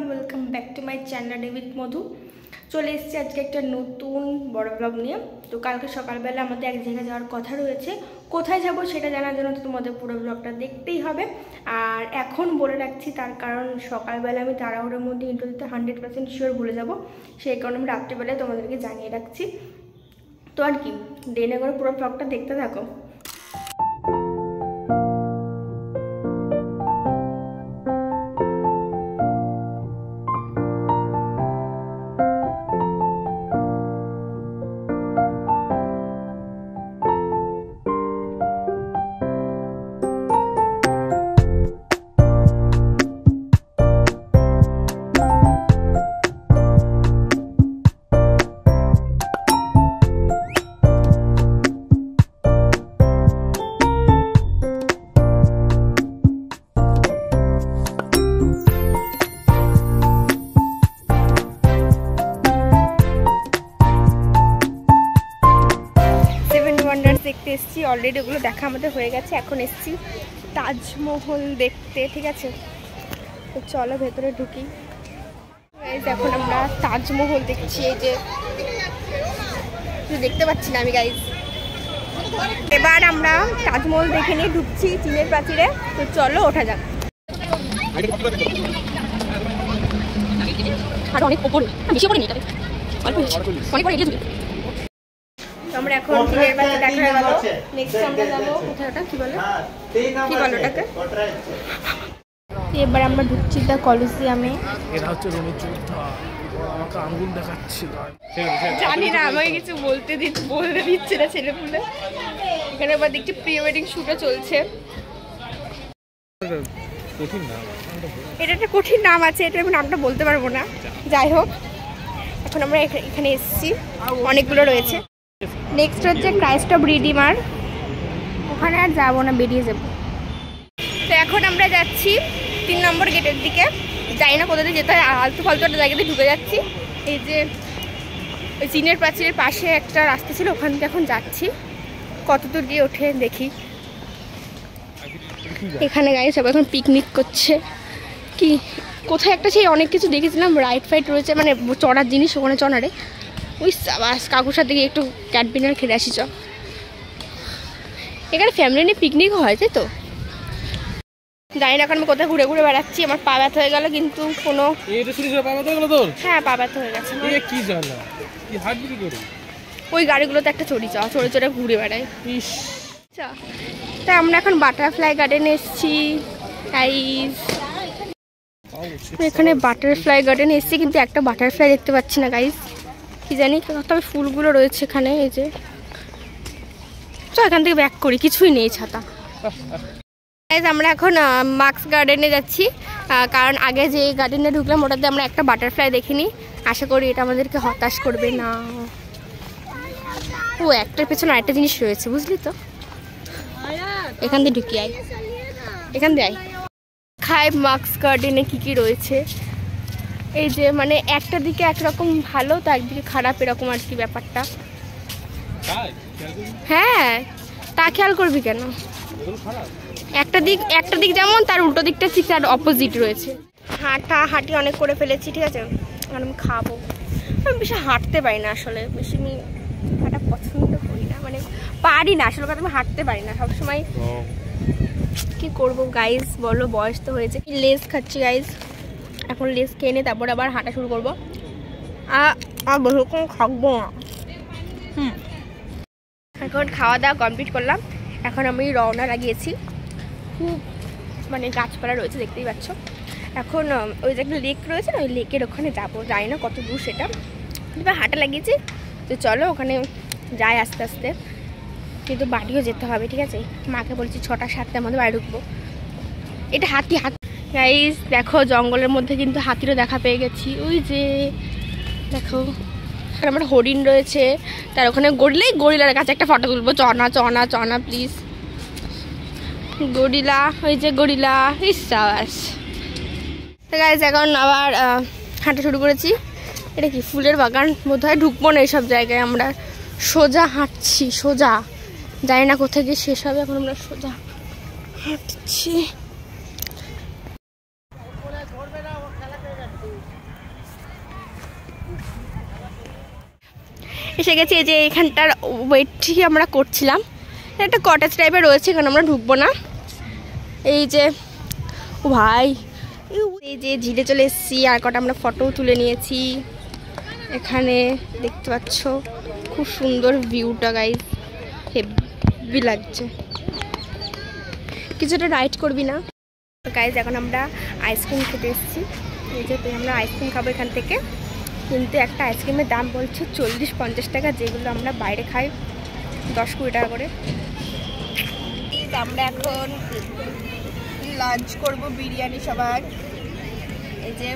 Welcome back to my channel with Madhu. চলে এসেছি আজকে একটা নতুন বড় ব্লগ নিয়ে। তো কালকে সকালবেলা আমাদের এক জায়গায় যাওয়ার কথা রয়েছে, কোথায় যাব সেটা জানার জন্য তো তোমাদের পুরো ব্লগটা দেখতেই হবে। আর এখন বলে রাখছি, তার কারণ সকালবেলা আমি তাড়াহুড়োর মধ্যে ইন্টারভিউ দিতে 100% শিওর ভুলে যাব, সেই কারণে আমি রাত্রিবেলায় তোমাদেরকে জানিয়ে রাখছি। তো আর কি, দেরি না করে পুরো ব্লগটা দেখতে থাকো। দেখতে এসেছি অলরেডি, ওগুলো দেখা আমাদের হয়ে গেছে। এখন এসেছি তাজমহল দেখতে, ঠিক আছে? তো চলো ভেতরে ঢুকি। এখন আমরা তাজমহল দেখছি, এই যে দেখতে পাচ্ছি না আমি গাইজ। এবার আমরা তাজমহল দেখে নিয়ে ঢুকছি চীনের প্রাচীরে। তো চলো ওঠা যাক। আর অনেক উপরে বেশি পড়ে নেই, অনেক পরে এগিয়ে যাবে। আমরা এখন চীনের প্রাচীর দেখা হয়ে গেল। নেক্সট আমরা যাবো কোথায়, ওটা কি বলে, কি বলে ওটাকে? এবার আমরা ঢুকছি দ্য কলোসিয়ামে। এটা হচ্ছে রোমের যোদ্ধা, আমাকে আঙ্গুল দেখাচ্ছিল। জানি না, আমাকে কিছু বলতে দিচ্ছে না ছেলেপুলে। এখানে আবার দেখছি প্রি ওয়েডিং শুটও চলছে। এটা একটা কঠিন নাম আছে, এটা আমি নামটা বলতে পারবো না। যাই হোক, এখন আমরা এখানে এসেছি, অনেকগুলো রয়েছে। নেক্সট হচ্ছে ক্রাইস্ট অফ রিডিমার, ওখানে আর যাবো না, বেরিয়ে যাবো। তো এখন আমরা যাচ্ছি 3 নম্বর গেটের দিকে। যাই না কোথাতে যেতে হয়, আলতু ফালতু একটা জায়গাতে ঢুকে যাচ্ছি। এই যে ওই চীনের প্রাচীরের পাশে একটা রাস্তা ছিল, ওখান থেকে এখন যাচ্ছি। কত দূর গিয়ে ওঠে দেখি। এখানে গাইস সব এখন পিকনিক করছে। কি কোথায় একটা সেই অনেক কিছু দেখেছিলাম, রাইড ফাইড রয়েছে, মানে চড়ার জিনিস, ওখানে চড়ারে। ওই বাস কাকুর সাথে গিয়ে একটু ক্যাটবিনার খেলে আসি। চ, এখানে ফ্যামিলি নিয়ে পিকনিক হয়, তাই তো? জানি না, এখন আমি কোথায় ঘুরে ঘুরে বেড়াচ্ছি। আমার পা ব্যথা হয়ে গেল, কিন্তু কোনো হ্যাঁ পা ব্যথা হয়ে গেছে। ওই গাড়িগুলোতে একটা চড়ি চড়ে চড়ে ঘুরে বেড়াই। তা আমরা এখন বাটারফ্লাই গার্ডেনে এসেছি। এখানে বাটারফ্লাই গার্ডেনে এসেছি, কিন্তু একটা বাটারফ্লাই দেখতে পাচ্ছি না গাইস, কি জানি। তবে ফুলগুলো রয়েছে এখানে, এই যে। তো এখান থেকে ব্যাক করি, কিছুই নেই ছাতা। আমরা এখন মাক্স গার্ডেনে যাচ্ছি, কারণ আগে যে গার্ডেনে ঢুকলাম ওটাতে আমরা একটা বাটারফ্লাই দেখিনি। আশা করি এটা আমাদেরকে হতাশ করবে না। ও একটার পেছনে আরেকটা জিনিস রয়েছে, বুঝলি তো? এখান দিয়ে ঢুকি আয়, এখান দিয়ে আয়। খাই মাক্স গার্ডেনে কি কি রয়েছে। এই যে মানে একটা দিকে একরকম ভালো, তো একদিকে খারাপ, এরকম আর কি ব্যাপারটা। হ্যাঁ, তা খেয়াল করবি কেন? একটা দিক যেমন, তার উল্টো দিকটা ঠিক তার অপোজিট রয়েছে। হাঁটি অনেক করে ফেলেছি, ঠিক আছে? আর আমি খাবো। আমি বেশি হাঁটতে পারি না আসলে, বেশি আমি হাঁটা পছন্দ করি না, মানে পারি না আসলে কথা, আমি হাঁটতে পারি না সবসময়। কি করবো গাইজ বলো, বয়স তো হয়েছে। লেস খাচ্ছি গাইজ, এখন লেস খেয়ে নিয়ে তারপর আবার হাঁটা শুরু করবো। আর বেশিক্ষণ থাকবো না। এখন খাওয়া দাওয়া কমপ্লিট করলাম, এখন আমি রওনা লাগিয়েছি। খুব মানে গাছপালা রয়েছে, দেখতেই পাচ্ছ। এখন ওই যে একটা লেক রয়েছে না, ওই লেকের ওখানে যাবো। জানি না কত দূর সেটা, এবার হাঁটা লাগিয়েছি। তো চলো ওখানে যাই আস্তে আস্তে, কিন্তু বাড়িও যেতে হবে, ঠিক আছে? মাকে বলছি 6টা 7টার মধ্যে বাড়ি ঢুকবো। এটা হাতি গাইস দেখো, জঙ্গলের মধ্যে কিন্তু হাতিরও দেখা পেয়ে গেছি। ওই যে দেখো, আমার হরিণ রয়েছে, তার ওখানে গরিলার কাছে একটা ফটো তুলবো। চনা প্লিজ। গরিলা, ওই যে গরিলা। ইসাস তো গাইস এখন আবার হাঁটা শুরু করেছি। এটা কি ফুলের বাগান বোধহয়, ঢুকবো না এইসব জায়গায়। আমরা সোজা হাঁটছি, সোজা জানি না কোথায় গিয়ে শেষ হবে। এখন আমরা সোজা হাঁটছি। এসে গেছি, এই যে এখানটার ওয়েটই আমরা করছিলাম। একটা কটেজ টাইপের রয়েছে, এখানে আমরা ঢুকবো না। এই যে ও ভাই, এই যে ঝিলে চলে এসেছি, আর কটা আমরা ফটোও তুলে নিয়েছি। এখানে দেখতে পাচ্ছ খুব সুন্দর ভিউটা গাইজ, হেভি লাগছে। কিছুটা রাইড করবি না তো গাইজ? এখন আমরা আইসক্রিম খেতে এসেছি। এই যে আমরা আইসক্রিম খাবো এখান থেকে, কিন্তু একটা আইসক্রিমের দাম বলছে 40-50 টাকা, যেগুলো আমরা বাইরে খাই 10-20 টাকা করে। আমরা এখন লাঞ্চ করব, বিরিয়ানি সবার। এই যে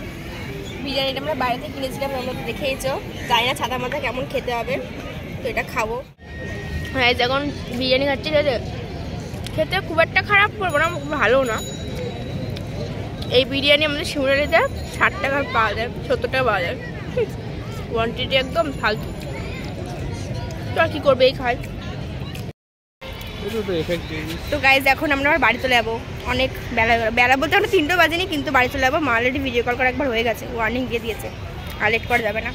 বিরিয়ানিটা আমরা বাইরে থেকে কিনেছিলাম, আমরা তো দেখেইছো, জানি না ছাদা মাথা কেমন খেতে হবে, তো এটা খাবো। হ্যাঁ, যখন বিরিয়ানি খাচ্ছি খেতে খুব একটা খারাপ করবো না, ভালো না। এই বিরিয়ানি আমাদের শিমুরালিতে 60 টাকার পাওয়া যায়, 70 টাকা পাওয়া যায়, কোয়ান্টিটি একদম ফালতু। তো আর কি করবে, এই খাই। তো গাইজ এখন আমরা বাড়ি চলে যাবো, অনেক বেলা বলতে আমরা 3টা বাজেনি, কিন্তু বাড়ি চলে যাবো। মা অলরেডি ভিডিও কল করা একবার হয়ে গেছে, ওয়ার্নিং দিয়ে দিয়েছে, আর লেট করা যাবে না।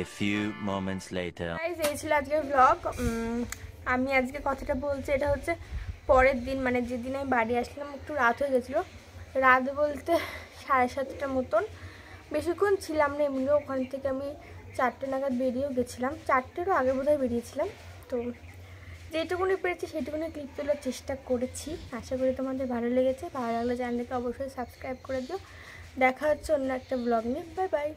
A few moments later. Guys এই ছিল আজকের ব্লগ। আমি আজকে কথাটা বলছি, এটা হচ্ছে পরের দিন, মানে যেদিন আমি বাড়ি আসলাম একটু রাত হয়ে গেছিলো। রাত বলতে 7:30 মতন, বেশিক্ষণ ছিলাম না এমনিও। ওখান থেকে আমি 4টে নাগাদ বেরিয়েও গেছিলাম, 4টেরও আগে বোধহয় বেরিয়েছিলাম। তো যেটুকুনি পেরেছি সেটুকুনি ক্লিপ তোলার চেষ্টা করেছি। আশা করি তোমাদের ভালো লেগেছে। ভালো লাগলে চ্যানেলটাকে অবশ্যই সাবস্ক্রাইব করে দিও। দেখা হচ্ছে অন্য একটা ব্লগ নিয়ে। Bye bye.